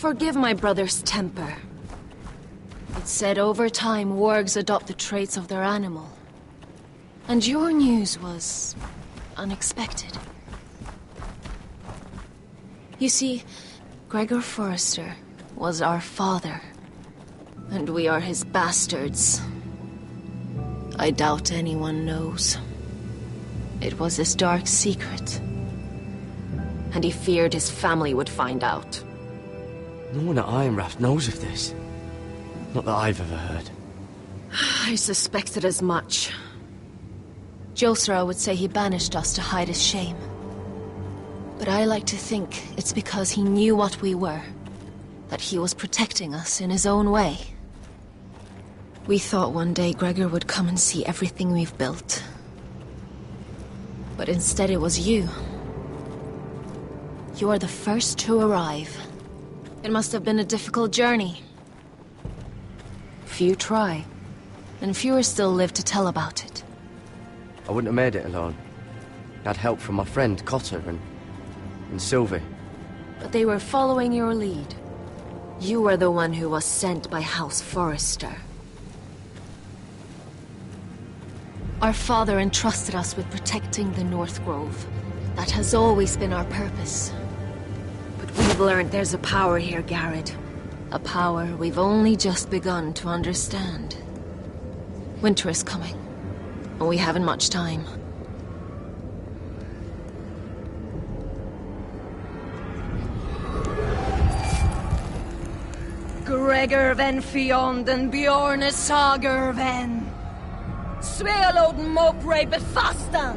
Forgive my brother's temper. It's said over time, wargs adopt the traits of their animal. And your news was unexpected. You see, Gregor Forrester was our father, and we are his bastards. I doubt anyone knows. It was his dark secret, and he feared his family would find out. No one at Ironraft knows of this. Not that I've ever heard. I suspected as much. Josra would say he banished us to hide his shame. But I like to think it's because he knew what we were, that he was protecting us in his own way. We thought one day Gregor would come and see everything we've built. But instead it was you. You are the first to arrive. It must have been a difficult journey. Few try, and fewer still live to tell about it. I wouldn't have made it alone. I had help from my friend Cotter and Sylvie. But they were following your lead. You were the one who was sent by House Forrester. Our father entrusted us with protecting the North Grove. That has always been our purpose. But we've learned there's a power here, Garrett. A power we've only just begun to understand. Winter is coming, and we haven't much time. Gregor ven Fionden Bjorne Sager ven. Svealoden Mopre befastan.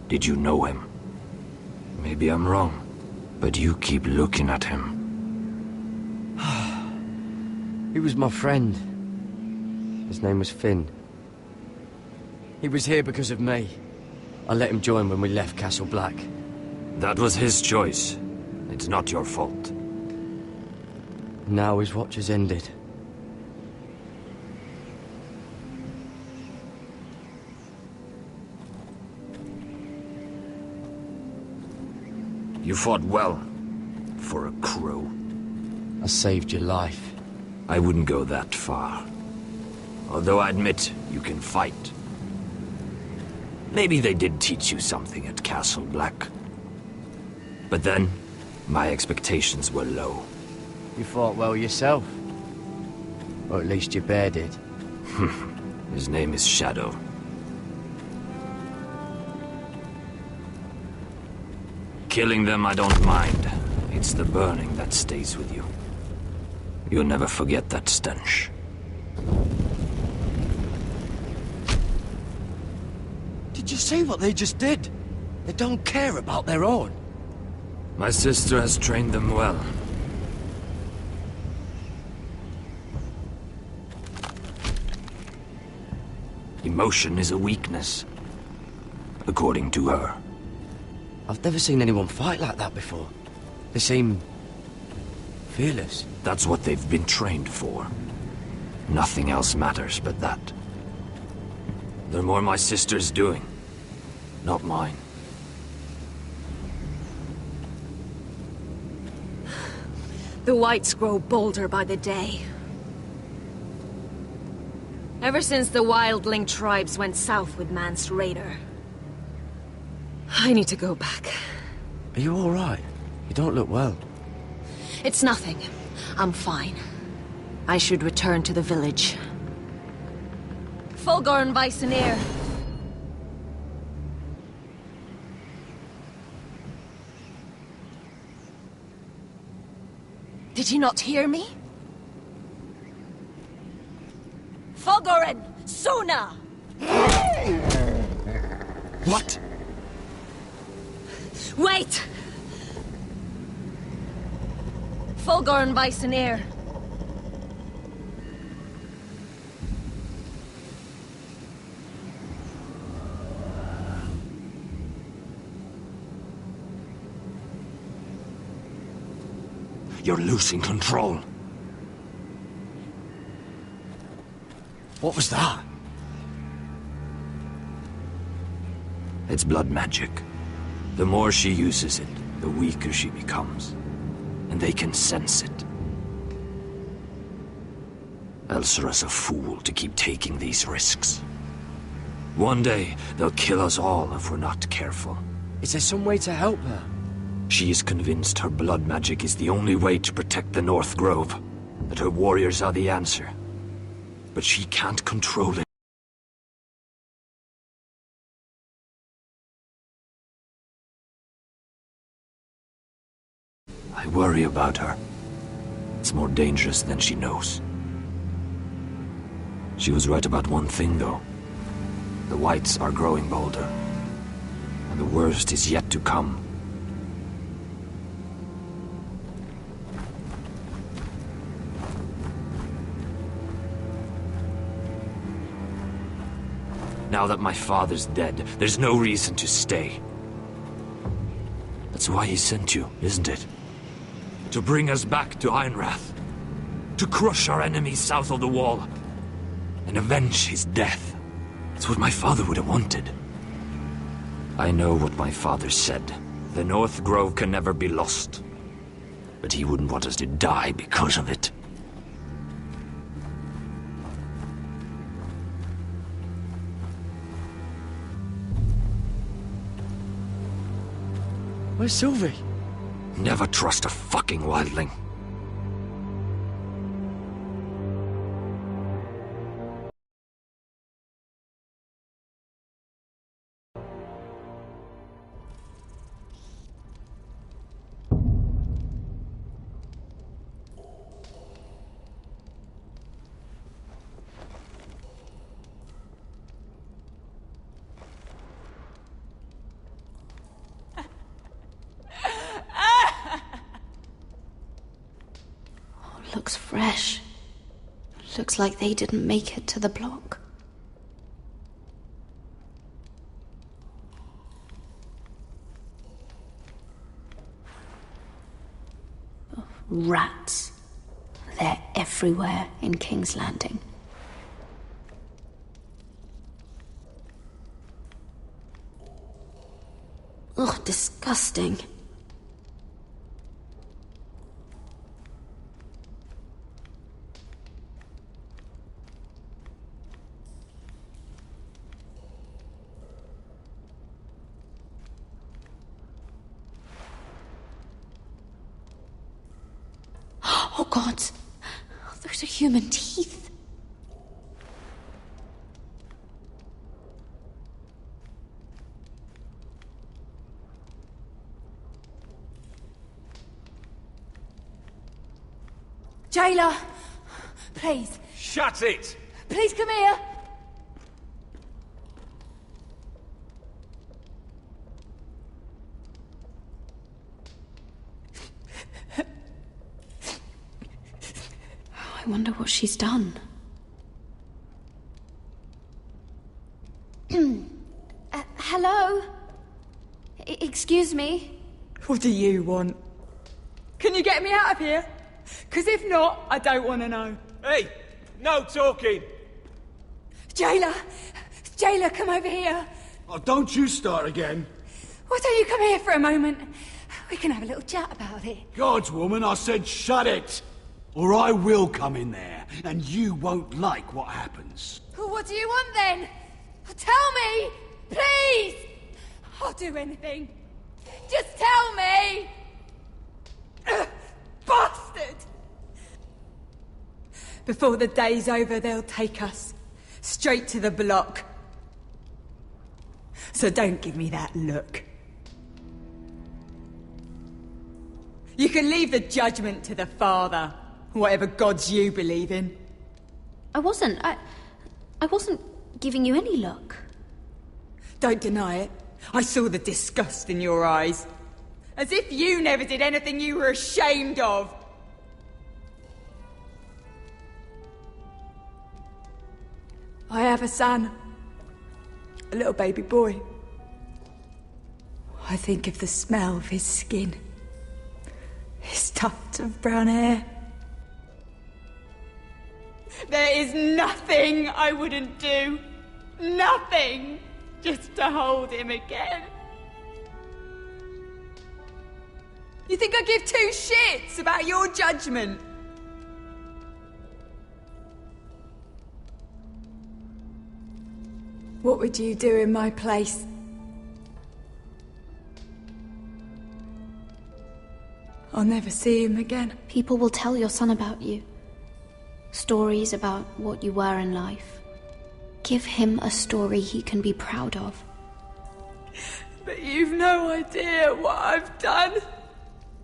Did you know him? Maybe I'm wrong, but you keep looking at him. He was my friend. His name was Finn. He was here because of me. I let him join when we left Castle Black. That was his choice. It's not your fault. Now his watch has ended. You fought well, for a crow. I saved your life. I wouldn't go that far. Although I admit, you can fight. Maybe they did teach you something at Castle Black. But then, my expectations were low. You fought well yourself. Or at least your bear did. His name is Shadow. Killing them I don't mind. It's the burning that stays with you. You'll never forget that stench. Did you see what they just did? They don't care about their own. My sister has trained them well. Emotion is a weakness, according to her. I've never seen anyone fight like that before. They seem fearless. That's what they've been trained for. Nothing else matters but that. They're more my sister's doing, not mine. The whites grow bolder by the day. Ever since the wildling tribes went south with Mance Raider. I need to go back. Are you all right? You don't look well. It's nothing. I'm fine. I should return to the village. Fulgorn Bysonir. Did you not hear me? Fulgorn! Suna! What? Wait! Fulgorn Bysonir. You're losing control. What was that? It's blood magic. The more she uses it, the weaker she becomes. And they can sense it. Elsera's a fool to keep taking these risks. One day, they'll kill us all if we're not careful. Is there some way to help her? She is convinced her blood magic is the only way to protect the North Grove, that her warriors are the answer. But she can't control it. I worry about her. It's more dangerous than she knows. She was right about one thing, though. The whites are growing bolder. And the worst is yet to come. Now that my father's dead, there's no reason to stay. That's why he sent you, isn't it? To bring us back to Ironrath. To crush our enemies south of the Wall. And avenge his death. That's what my father would have wanted. I know what my father said. The North Grove can never be lost. But he wouldn't want us to die because of it. Where's Sylvie? Never trust a fucking wildling. fresh. Looks like they didn't make it to the block. Oh, rats. They're everywhere in King's Landing. Ugh, disgusting. Oh God, those are human teeth. Jailer, please. Shut it! Please come here. I wonder what she's done. Hello? Excuse me? What do you want? Can you get me out of here? Because if not, I don't want to know. Hey! No talking! Jailer! Jailer, come over here. Oh, don't you start again. Why don't you come here for a moment? We can have a little chat about it. God's woman, I said shut it! Or I will come in there, and you won't like what happens. Well, what do you want then? Tell me! Please! I'll do anything. Just tell me! Bastard! Before the day's over, they'll take us straight to the block. So don't give me that look. You can leave the judgment to the Father, whatever gods you believe in. I wasn't giving you any look. Don't deny it. I saw the disgust in your eyes. As if you never did anything you were ashamed of. I have a son. A little baby boy. I think of the smell of his skin. His tuft of brown hair. There is nothing I wouldn't do. Nothing. Just to hold him again. You think I give two shits about your judgment? What would you do in my place? I'll never see him again. People will tell your son about you. Stories about what you were in life. Give him a story he can be proud of. But you've no idea what I've done.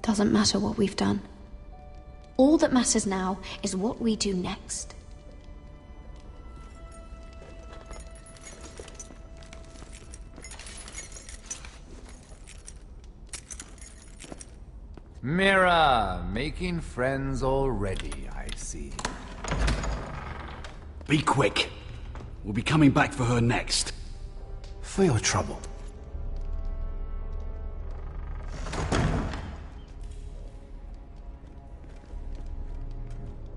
Doesn't matter what we've done. All that matters now is what we do next. Mira, making friends already, I see. Be quick. We'll be coming back for her next. For your trouble.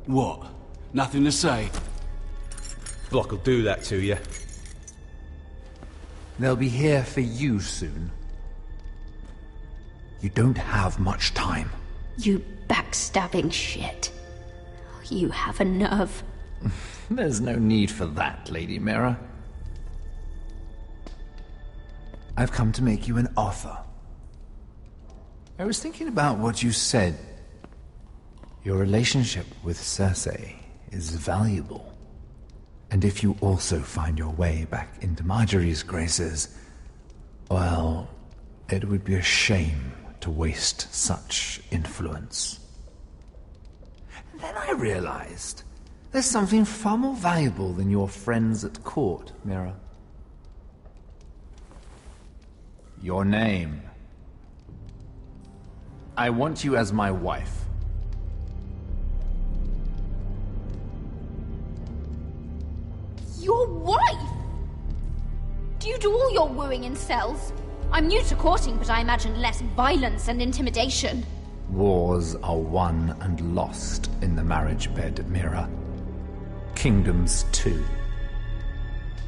What? Nothing to say? Block will do that to you. They'll be here for you soon. You don't have much time. You backstabbing shit. You have a nerve. There's no need for that, Lady Mira. I've come to make you an offer. I was thinking about what you said. Your relationship with Cersei is valuable. And if you also find your way back into Marjorie's graces, well, it would be a shame to waste such influence. And then I realized there's something far more valuable than your friends at court, Mira. Your name. I want you as my wife. Your wife? Do you do all your wooing in cells? I'm new to courting, but I imagine less violence and intimidation. Wars are won and lost in the marriage bed, Mira. Kingdoms too.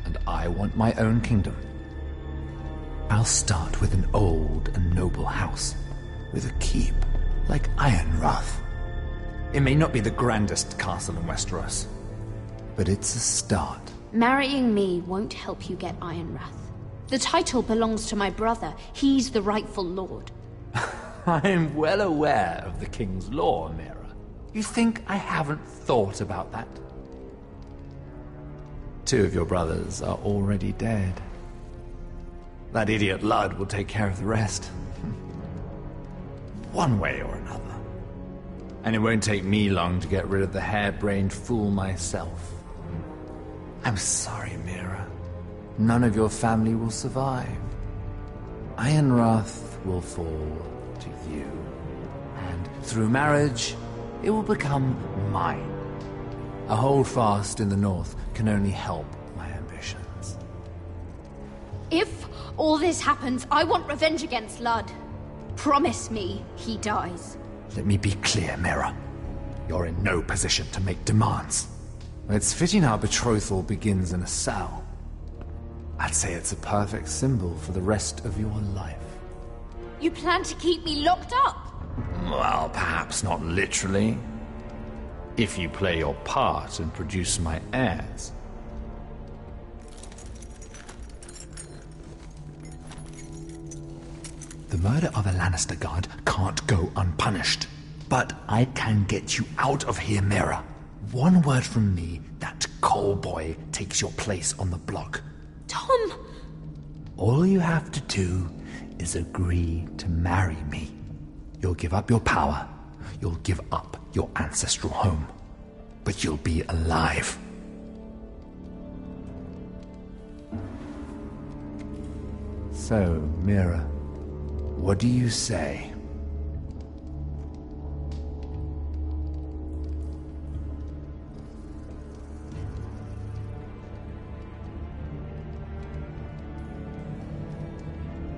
And I want my own kingdom. I'll start with an old and noble house, with a keep like Ironrath. It may not be the grandest castle in Westeros, but it's a start. Marrying me won't help you get Ironrath. The title belongs to my brother. He's the rightful lord. I'm well aware of the king's law, Mira. You think I haven't thought about that? 2 of your brothers are already dead. That idiot Ludd will take care of the rest. One way or another. And it won't take me long to get rid of the harebrained fool myself. I'm sorry, Mira. None of your family will survive. Ironrath will fall to you. And through marriage, it will become mine. A holdfast in the north can only help my ambitions. If all this happens, I want revenge against Ludd. Promise me he dies. Let me be clear, Mira. You're in no position to make demands. It's fitting our betrothal begins in a cell. I'd say it's a perfect symbol for the rest of your life. You plan to keep me locked up? Well, perhaps not literally. If you play your part and produce my heirs. The murder of a Lannister guard can't go unpunished. But I can get you out of here, Mira. One word from me, that coal boy takes your place on the block. Tom! All you have to do is agree to marry me. You'll give up your power. You'll give up your ancestral home. But you'll be alive. So, Mira, what do you say?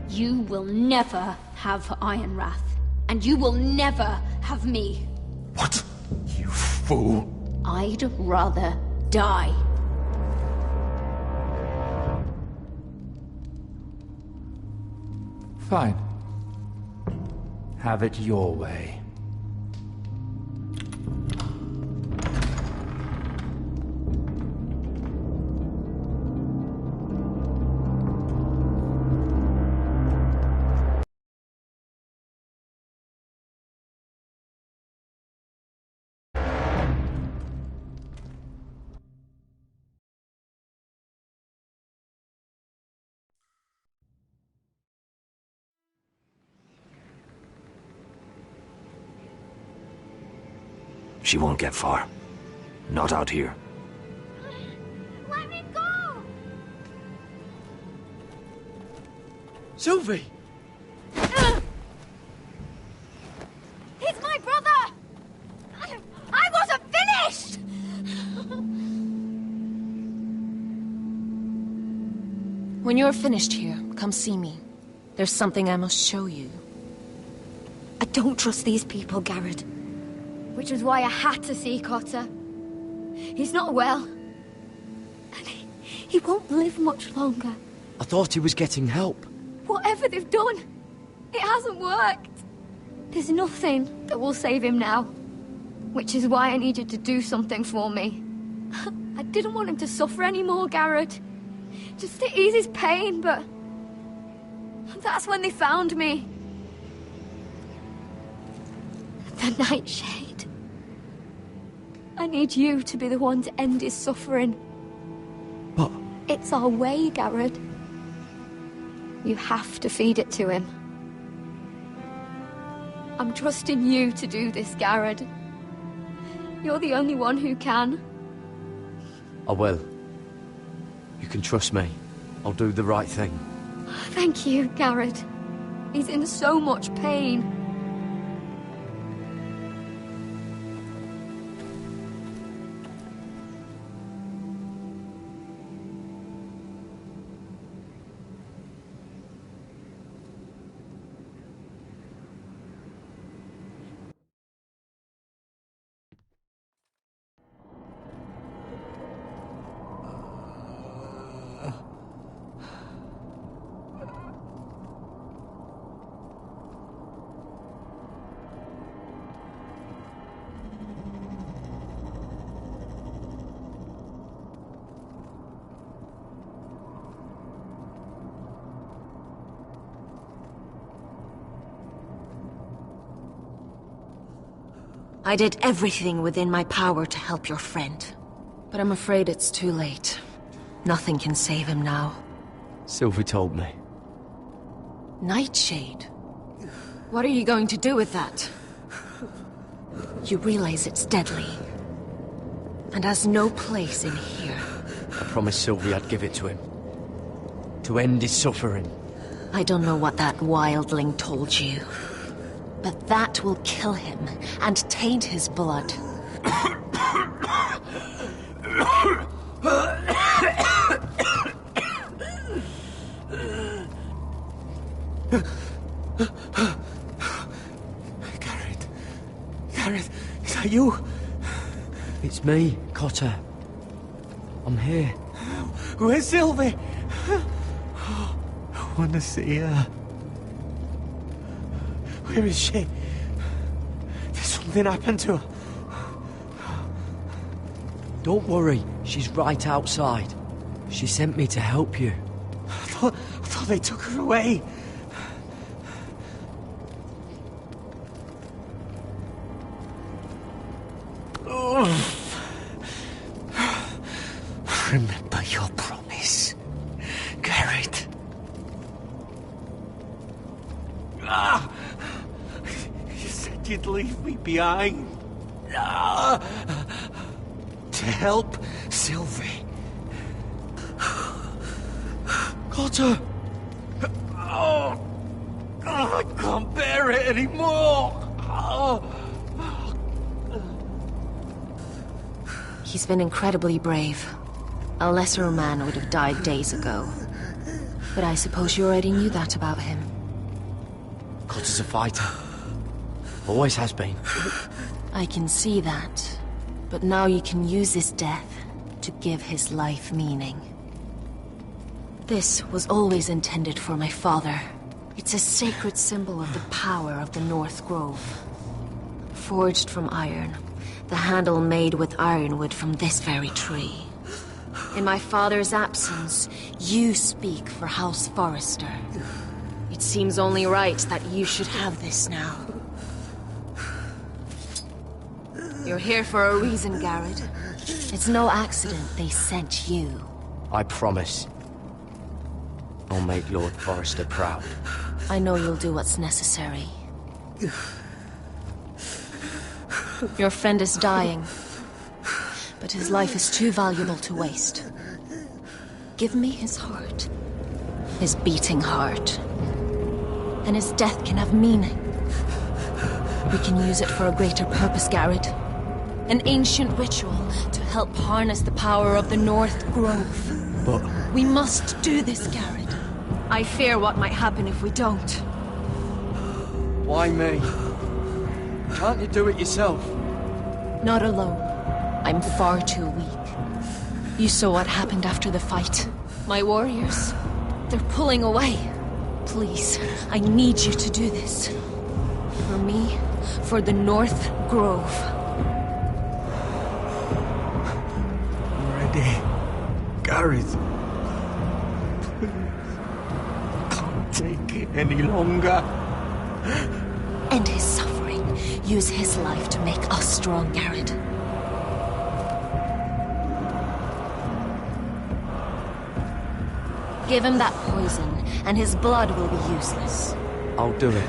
You will never have Ironrath. And you will never have me. What? You fool! I'd rather die. Fine. Have it your way. She won't get far. Not out here. Let me go! Sylvie! He's my brother! I wasn't finished! When you're finished here, come see me. There's something I must show you. I don't trust these people, Garrett. Which was why I had to see Cotter. He's not well. And he won't live much longer. I thought he was getting help. Whatever they've done, it hasn't worked. There's nothing that will save him now. Which is why I need you to do something for me. I didn't want him to suffer anymore, Garrett. Just to ease his pain, but... that's when they found me. The Nightshade. I need you to be the one to end his suffering. But... it's our way, Garrett. You have to feed it to him. I'm trusting you to do this, Garrett. You're the only one who can. I will. You can trust me. I'll do the right thing. Thank you, Garrett. He's in so much pain. I did everything within my power to help your friend. But I'm afraid it's too late. Nothing can save him now. Sylvie told me. Nightshade? What are you going to do with that? You realize it's deadly. And has no place in here. I promised Sylvie I'd give it to him. To end his suffering. I don't know what that wildling told you. But that will kill him and taint his blood. Gareth, is that you? It's me, Cotter. I'm here. Where's Sylvie? I want to see her. Where is she? Did something happen to her? Don't worry, she's right outside. She sent me to help you. I thought they took her away. Remember your promise, Garrett. You said you'd leave me behind. To help Sylvie. Cotter! Oh, I can't bear it anymore. He's been incredibly brave. A lesser man would have died days ago. But I suppose you already knew that about him. Cotter's a fighter. Always has been. I can see that. But now you can use his death to give his life meaning. This was always intended for my father. It's a sacred symbol of the power of the North Grove. Forged from iron, the handle made with ironwood from this very tree. In my father's absence, you speak for House Forrester. It seems only right that you should have this now. You're here for a reason, Garrett. It's no accident they sent you. I promise. I'll make Lord Forrester proud. I know you'll do what's necessary. Your friend is dying, but his life is too valuable to waste. Give me his heart. His beating heart. And his death can have meaning. We can use it for a greater purpose, Garrett. An ancient ritual to help harness the power of the North Grove. But... we must do this, Garrett. I fear what might happen if we don't. why me? Can't you do it yourself? Not alone. I'm far too weak. You saw what happened after the fight. My warriors, they're pulling away. Please, I need you to do this. For me, for the North Grove. I'm ready. Gareth. Can't take it any longer. End his suffering. Use his life to make us strong, Garrett. Give him that poison, and his blood will be useless. I'll do it.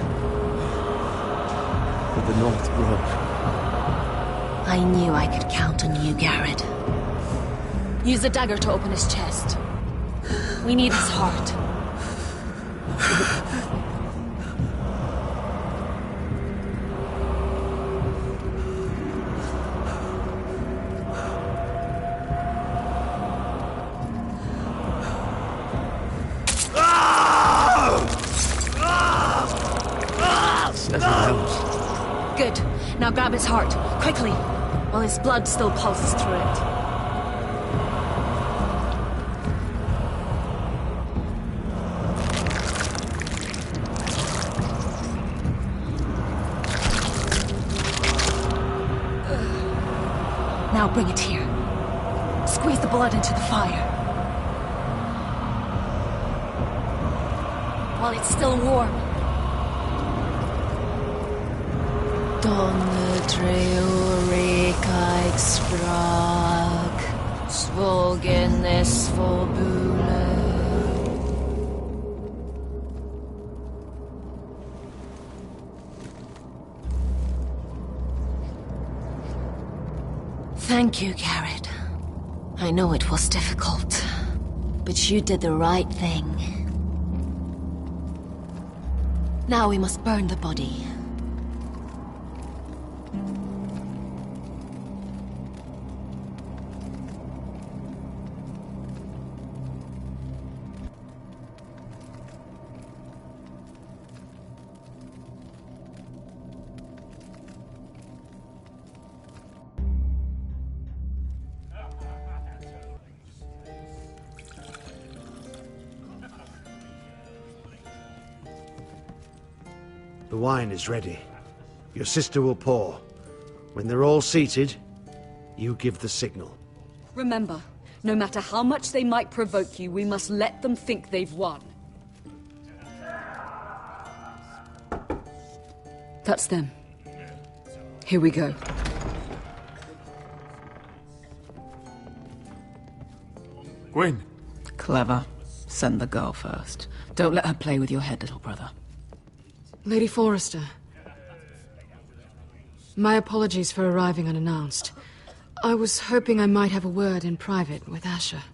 For the North Grove. I knew I could count on you, Garrett. Use the dagger to open his chest. We need his heart. Good. Now grab his heart, quickly, while his blood still pulses through it. Now bring it here. Squeeze the blood into the fire. While it's still warm. Donne treorecaig sprag, svogen es forbule. Thank you, Garrett. I know it was difficult, but you did the right thing. Now we must burn the body. The wine is ready. Your sister will pour. When they're all seated, you give the signal. Remember, no matter how much they might provoke you, we must let them think they've won. That's them. Here we go. Gwyn. Clever. Send the girl first. Don't let her play with your head, little brother. Lady Forrester. My apologies for arriving unannounced. I was hoping I might have a word in private with Asher.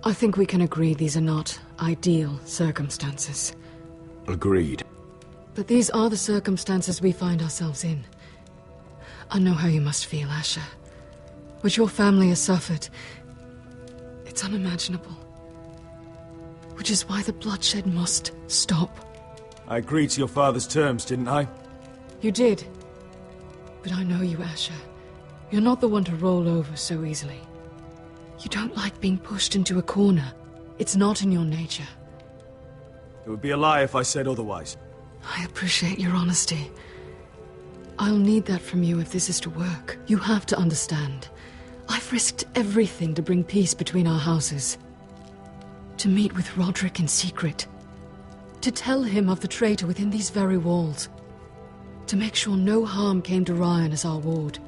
I think we can agree these are not ideal circumstances. Agreed. But these are the circumstances we find ourselves in. I know how you must feel, Asher. What your family has suffered, it's unimaginable. Which is why the bloodshed must stop. I agreed to your father's terms, didn't I? You did. But I know you, Asher. You're not the one to roll over so easily. You don't like being pushed into a corner. It's not in your nature. It would be a lie if I said otherwise. I appreciate your honesty. I'll need that from you if this is to work. You have to understand. I've risked everything to bring peace between our houses. To meet with Roderick in secret. To tell him of the traitor within these very walls. To make sure no harm came to Ryan as our ward.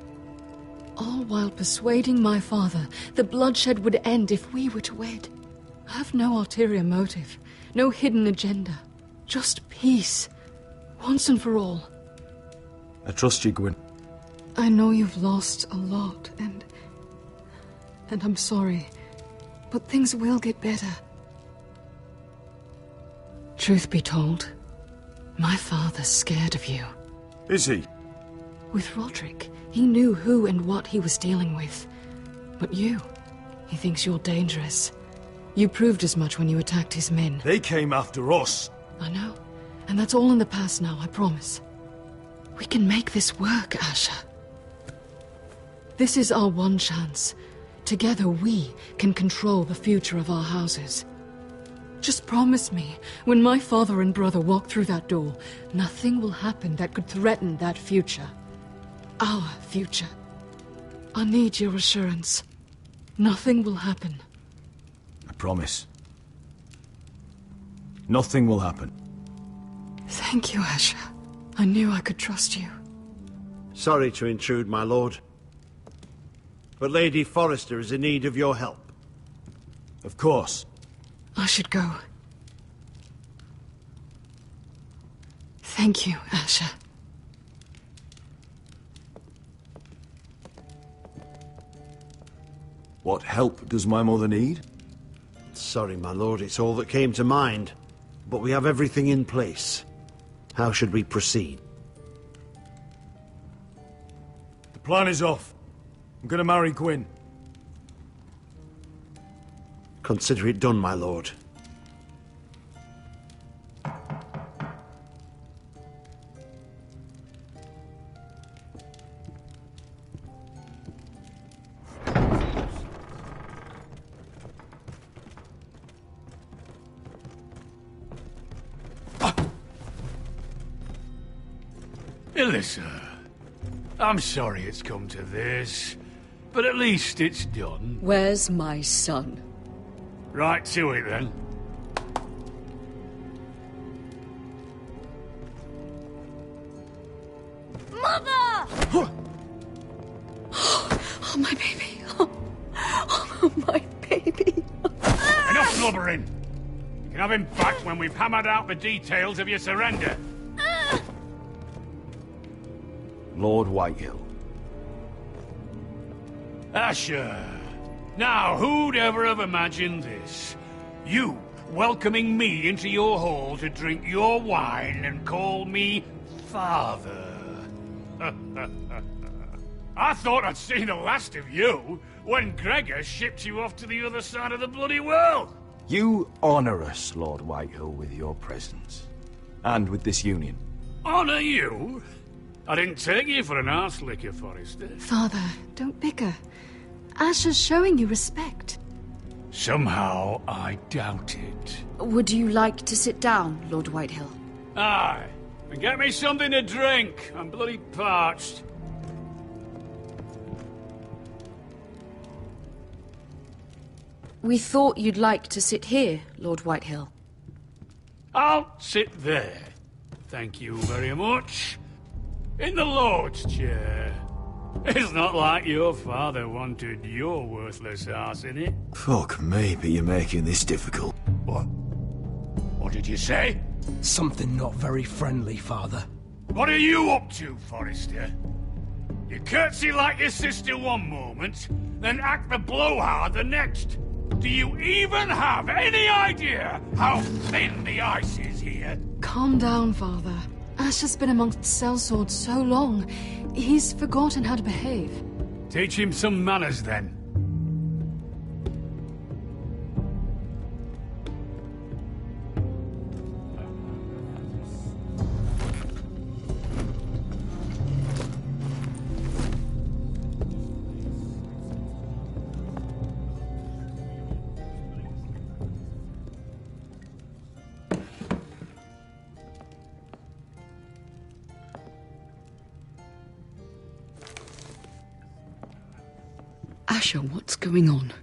All while persuading my father the bloodshed would end if we were to wed. I have no ulterior motive. No hidden agenda. Just peace. Once and for all. I trust you, Gwyn. I know you've lost a lot, and I'm sorry. But things will get better. Truth be told, my father's scared of you. Is he? With Roderick, he knew who and what he was dealing with. But you, he thinks you're dangerous. You proved as much when you attacked his men. They came after us. I know. And that's all in the past now, I promise. We can make this work, Asher. This is our one chance. Together we can control the future of our houses. Just promise me, when my father and brother walk through that door, nothing will happen that could threaten that future. Our future. I need your assurance. Nothing will happen. I promise. Nothing will happen. Thank you, Asher. I knew I could trust you. Sorry to intrude, my lord. But Lady Forrester is in need of your help. Of course. I should go. Thank you, Asher. What help does my mother need? Sorry, my lord, it's all that came to mind. But we have everything in place. How should we proceed? The plan is off. I'm gonna marry Gwyn. Consider it done, my lord. Elissa, I'm sorry it's come to this, but at least it's done. Where's my son? Right to it, then. Mother! Oh, my baby. Oh, my baby. Enough blubbering! You can have him back when we've hammered out the details of your surrender. Lord Whitehill. Asher. Now, who'd ever have imagined this? You welcoming me into your hall to drink your wine and call me father. I thought I'd seen the last of you when Gregor shipped you off to the other side of the bloody world. You honor us, Lord Whitehill, with your presence. And with this union. Honor you? I didn't take you for an arse-licker, Forrester. Father, don't bicker. Asher's showing you respect. Somehow, I doubt it. Would you like to sit down, Lord Whitehill? Aye. And get me something to drink. I'm bloody parched. We thought you'd like to sit here, Lord Whitehill. I'll sit there. Thank you very much. In the Lord's chair. It's not like your father wanted your worthless ass in it. Fuck me, but you're making this difficult. What? What did you say? Something not very friendly, Father. What are you up to, Forrester? You curtsy like your sister one moment, then act the blowhard the next. Do you even have any idea how thin the ice is here? Calm down, Father. Asher's been amongst sellswords so long, he's forgotten how to behave. Teach him some manners, then. Asher, what's going on?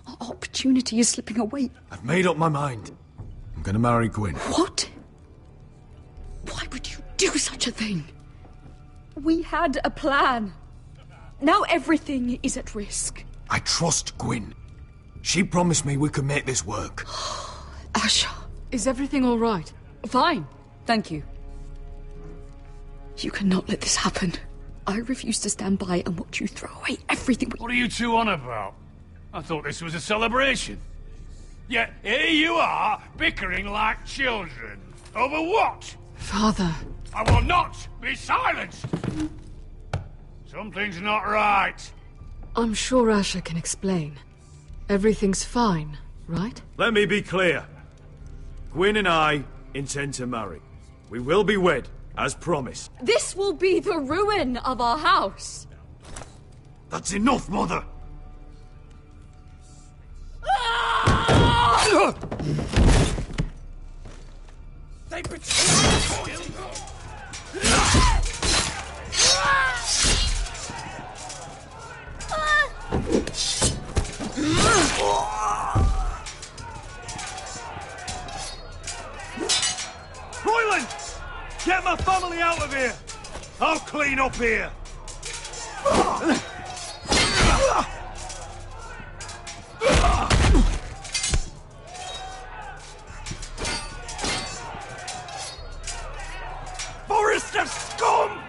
Our opportunity is slipping away. I've made up my mind. I'm gonna marry Gwyn. What? Why would you do such a thing? We had a plan. Now everything is at risk. I trust Gwyn. She promised me we could make this work. Asher. Is everything all right? Fine, thank you. You cannot let this happen. I refuse to stand by and watch you throw away everything we... What are you two on about? I thought this was a celebration. Yet here you are, bickering like children. Over what? Father. I will not be silenced! Something's not right. I'm sure Asher can explain. Everything's fine, right? Let me be clear. Gwyn and I intend to marry. We will be wed, as promised. This will be the ruin of our house. That's enough, Mother! They betrayed you! Royland! Get my family out of here! I'll clean up here! Forrester scum!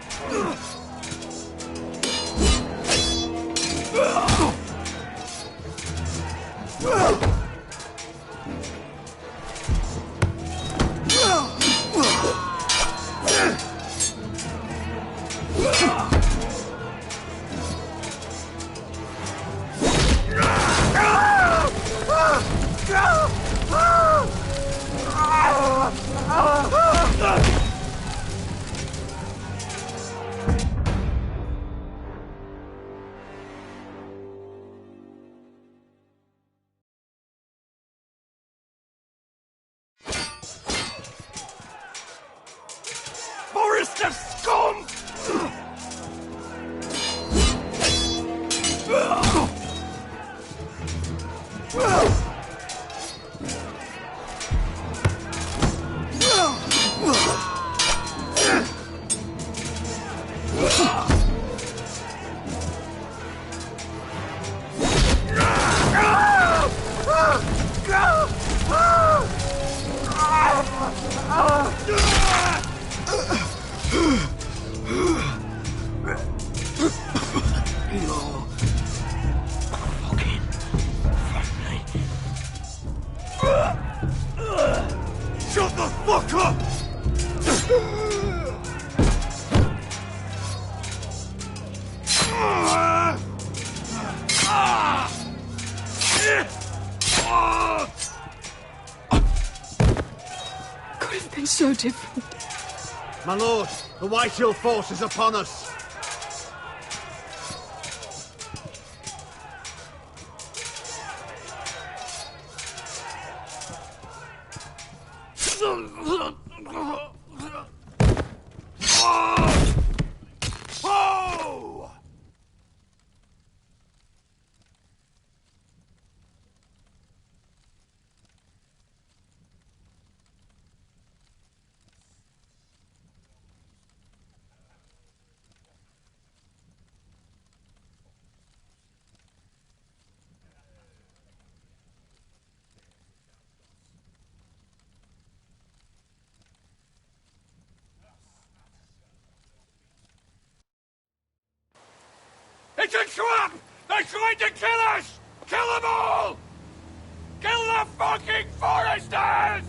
Shut the fuck up! Could have been so different. My lord, the White Hill force is upon us. It's a trap! They're trying to kill us! Kill them all! Kill the fucking foresters!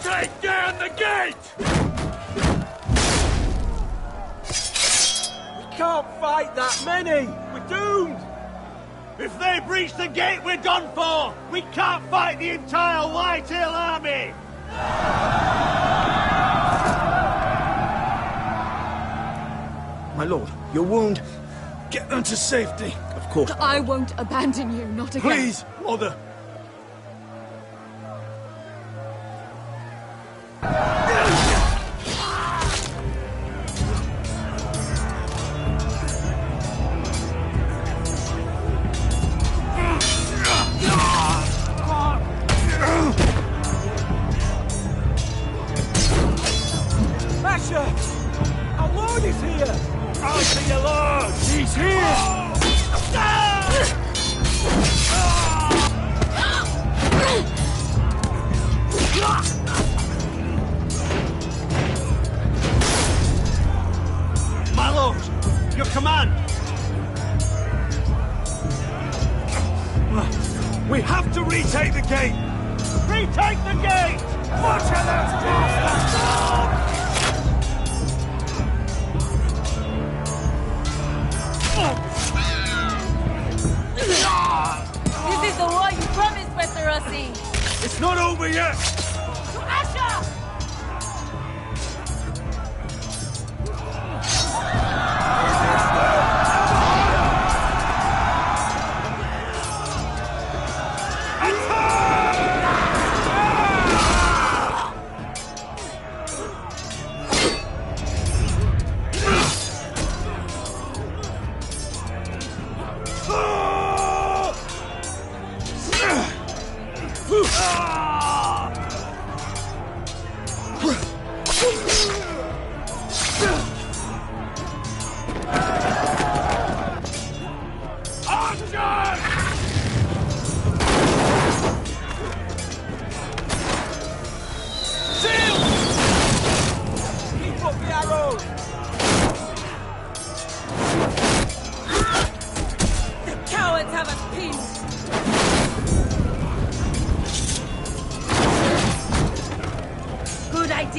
Take down the gate! We can't fight that many! We're doomed! If they breach the gate, we're done for! We can't fight the entire White Hill army! My lord, your wound. Get them to safety. Of course. I won't abandon you, not again. Please, mother. Masha! Our lord is here! I'll see your lord! He's here! My lord, your command! We have to retake the gate! Retake the gate! Butcher those bastards! This is the war you promised, Westerosi! It's not over yet! To Asha!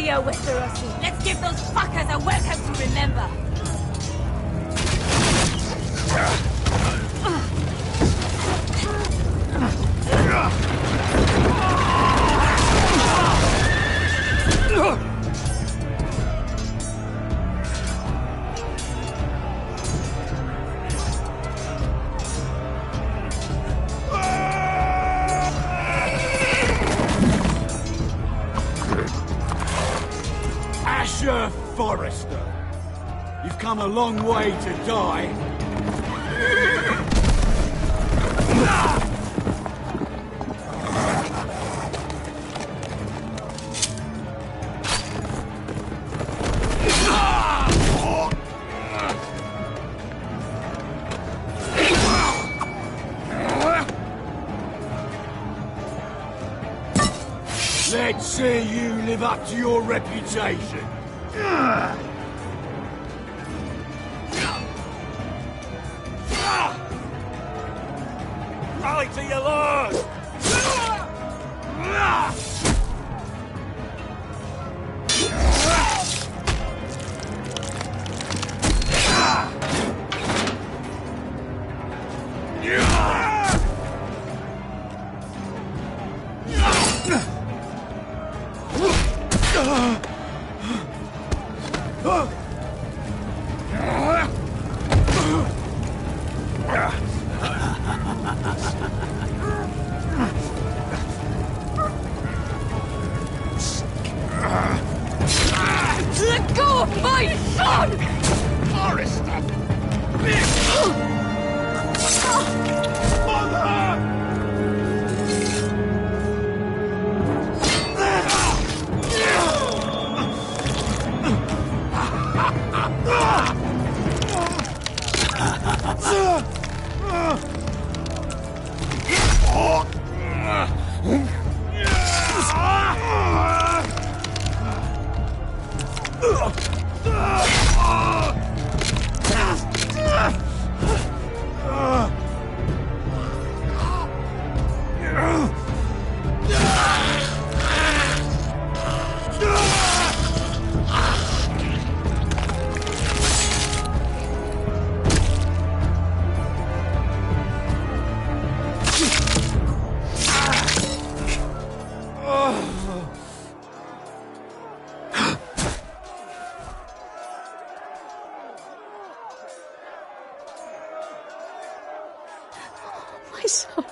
Westerosi. Let's give those fuckers a welcome to remember. Forrester, you've come a long way to die. Let's see you live up to your reputation. Rally to your lord! Let go of my son! Forrester! Mother! My son.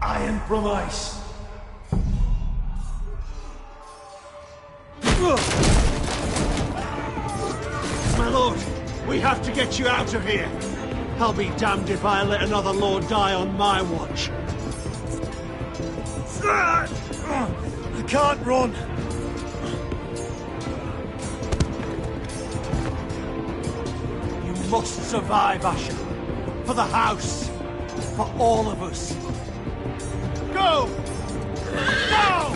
Iron from ice. My lord, we have to get you out of here. I'll be damned if I let another lord die on my watch. I can't run. You must survive, Asher. For the house. For all of us. Go! Now!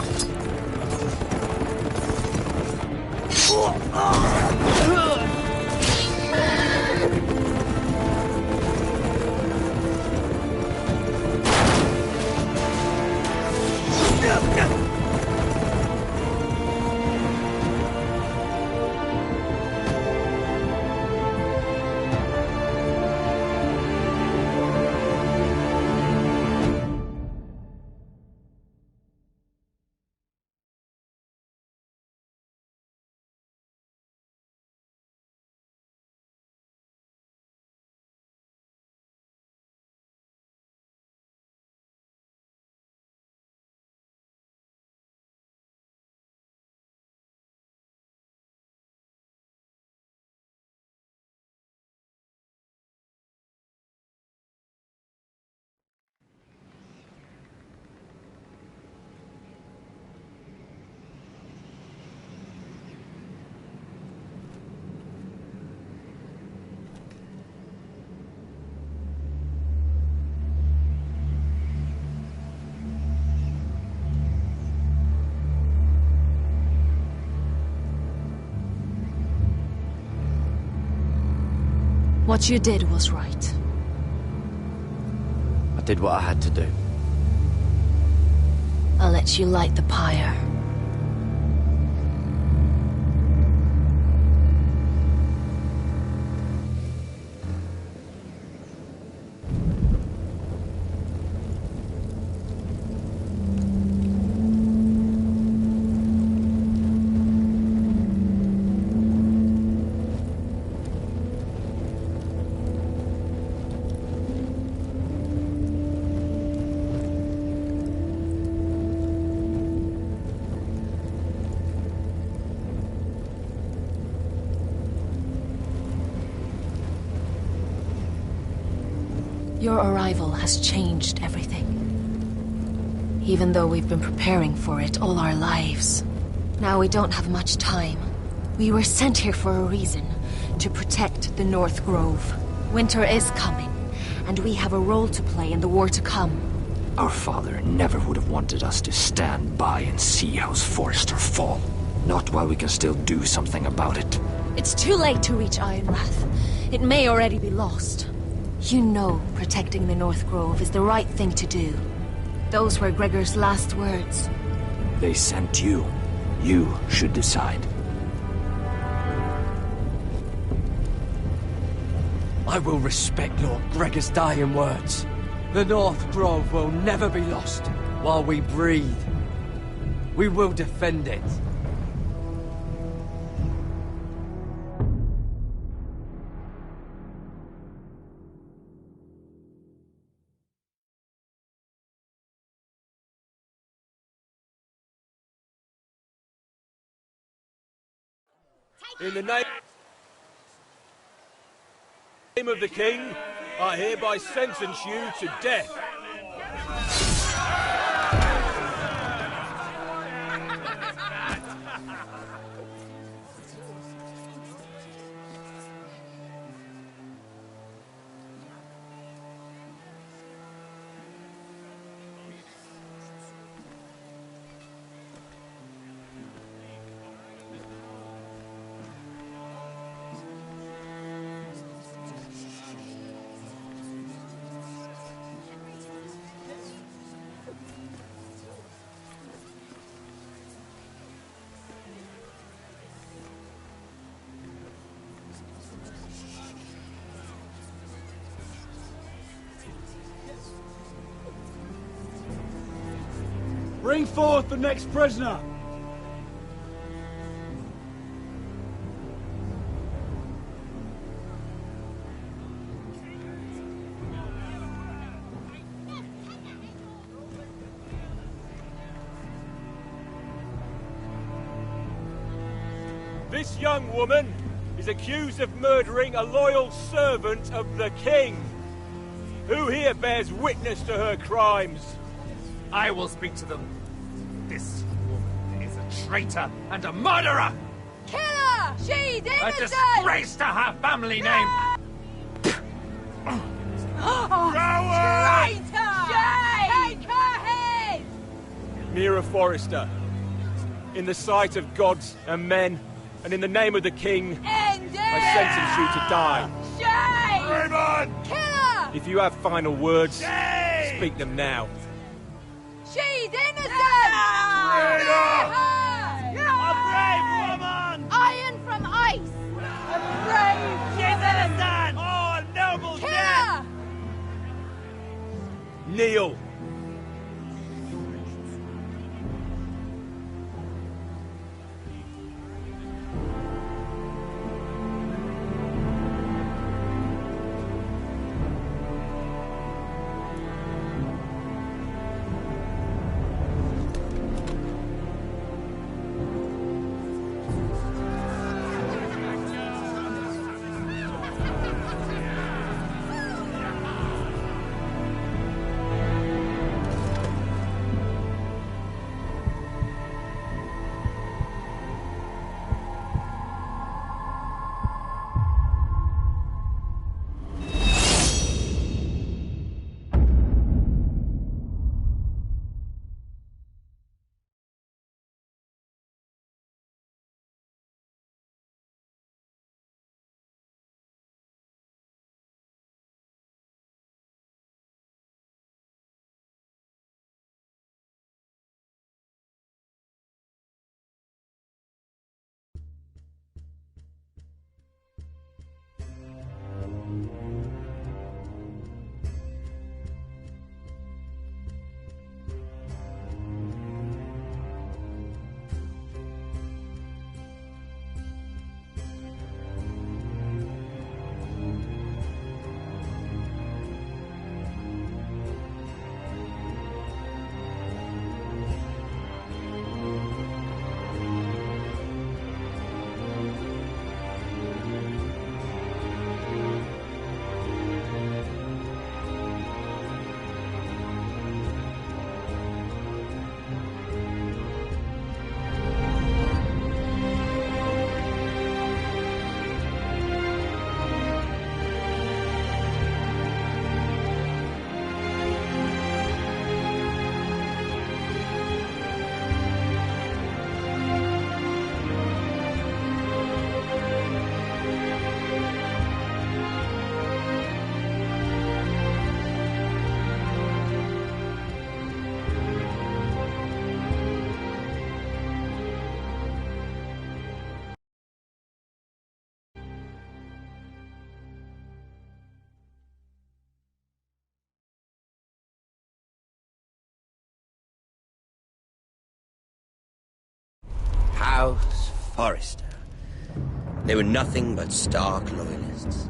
What you did was right. I did what I had to do. I'll let you light the pyre. Your arrival has changed everything. Even though we've been preparing for it all our lives. Now we don't have much time. We were sent here for a reason. To protect the North Grove. Winter is coming, and we have a role to play in the war to come. Our father never would have wanted us to stand by and see House Forrester fall. Not while we can still do something about it. It's too late to reach Ironrath. It may already be lost. You know protecting the North Grove is the right thing to do. Those were Gregor's last words. They sent you. You should decide. I will respect Lord Gregor's dying words. The North Grove will never be lost while we breathe. We will defend it. In the name of the King, I hereby sentence you to death. Bring forth the next prisoner! This young woman is accused of murdering a loyal servant of the King. Who here bears witness to her crimes? I will speak to them. This woman is a traitor and a murderer! Kill her! She's innocent! A disgrace to her family name! Traitor! Take her head! Mira Forrester, in the sight of gods and men, and in the name of the King, I sentence you to die. Shame! Raymond! Kill her! If you have final words, speak them now. She's innocent! A brave woman! Iron from ice! A brave She's innocent! Oh, a noble Kill death! her! Kneel! House Forrester. They were nothing but Stark loyalists.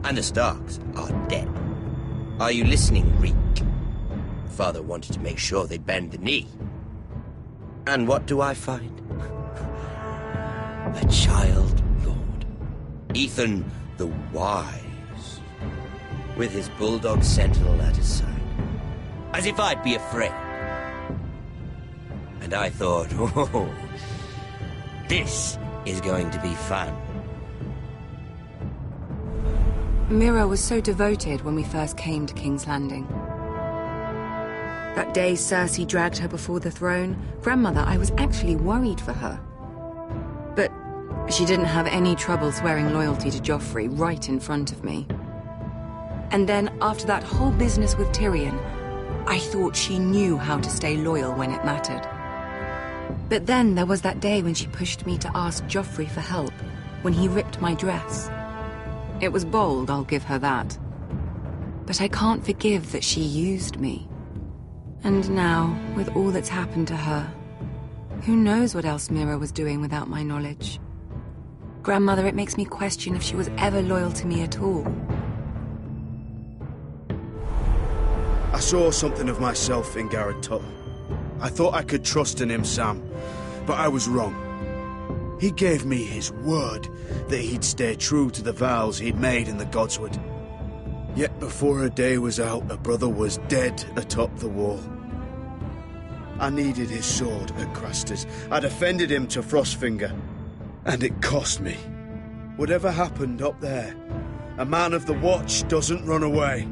And the Starks are dead. Are you listening, Reek? Father wanted to make sure they'd bend the knee. And what do I find? A child lord. Ethan the Wise. With his bulldog sentinel at his side. As if I'd be afraid. And I thought, oh, this is going to be fun. Mira was so devoted when we first came to King's Landing. That day Cersei dragged her before the throne, Grandmother, I was actually worried for her. But she didn't have any trouble swearing loyalty to Joffrey right in front of me. And then, after that whole business with Tyrion, I thought she knew how to stay loyal when it mattered. But then there was that day when she pushed me to ask Joffrey for help, when he ripped my dress. It was bold, I'll give her that. But I can't forgive that she used me. And now, with all that's happened to her, who knows what else Mira was doing without my knowledge? Grandmother, it makes me question if she was ever loyal to me at all. I saw something of myself in Garrett Tuttle. I thought I could trust in him, Sam, but I was wrong. He gave me his word that he'd stay true to the vows he'd made in the Godswood. Yet before a day was out, a brother was dead atop the wall. I needed his sword at Craster's. I defended him to Frostfinger, and it cost me. Whatever happened up there, a man of the Watch doesn't run away.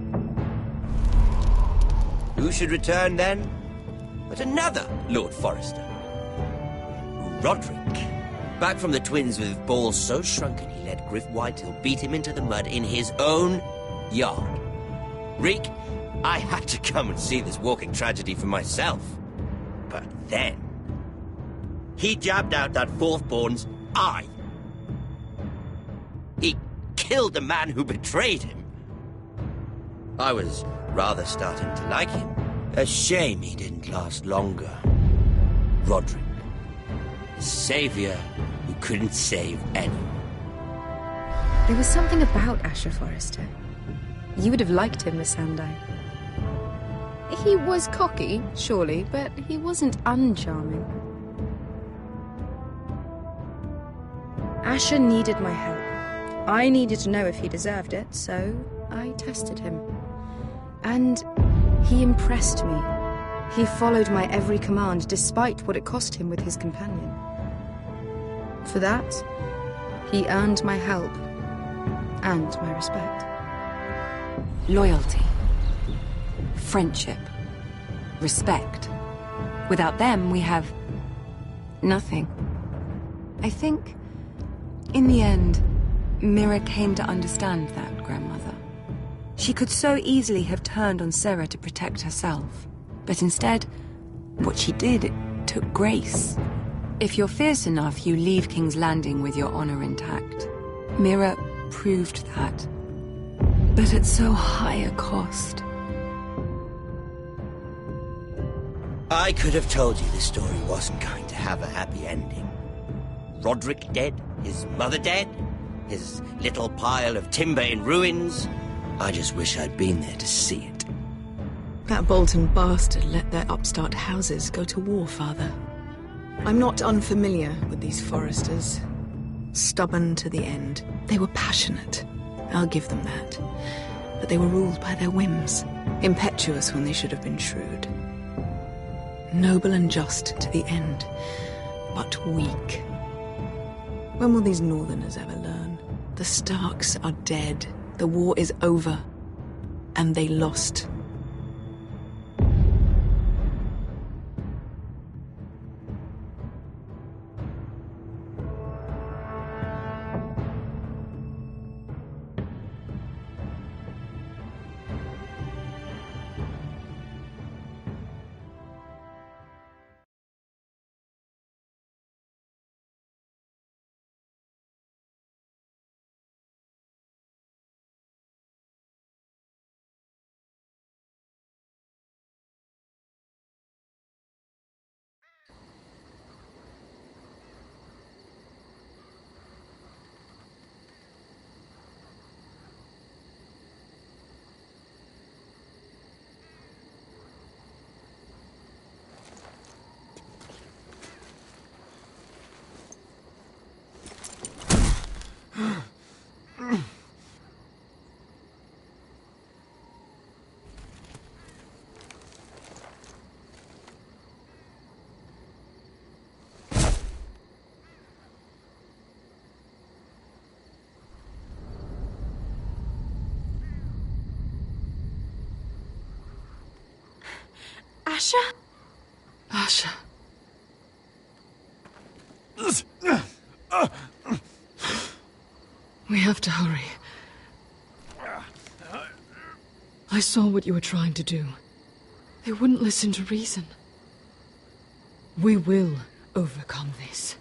Who should return then? But another Lord Forrester. Roderick. Back from the Twins with balls so shrunken he let Griff Whitehill beat him into the mud in his own yard. Reek, I had to come and see this walking tragedy for myself. But then... he jabbed out that fourth-born's eye. He killed the man who betrayed him. I was rather starting to like him. A shame he didn't last longer. Roderick. The savior who couldn't save anyone. There was something about Asher Forrester. You would have liked him, Miss Sandai. He was cocky, surely, but he wasn't uncharming. Asher needed my help. I needed to know if he deserved it, so I tested him. And he impressed me. He followed my every command, despite what it cost him with his companion. For that, he earned my help and my respect. Loyalty. Friendship. Respect. Without them, we have... nothing. I think, in the end, Mira came to understand that, Grandmother. She could so easily have turned on Sarah to protect herself. But instead, what she did, it took grace. If you're fierce enough, you leave King's Landing with your honor intact. Mira proved that. But at so high a cost. I could have told you this story wasn't going to have a happy ending. Roderick dead, his mother dead, his little pile of timber in ruins. I just wish I'd been there to see it. That Bolton bastard let their upstart houses go to war, Father. I'm not unfamiliar with these Forresters. Stubborn to the end. They were passionate. I'll give them that. But they were ruled by their whims. Impetuous when they should have been shrewd. Noble and just to the end. But weak. When will these Northerners ever learn? The Starks are dead. The war is over. And they lost. Asher? Asher. We have to hurry. I saw what you were trying to do. They wouldn't listen to reason. We will overcome this.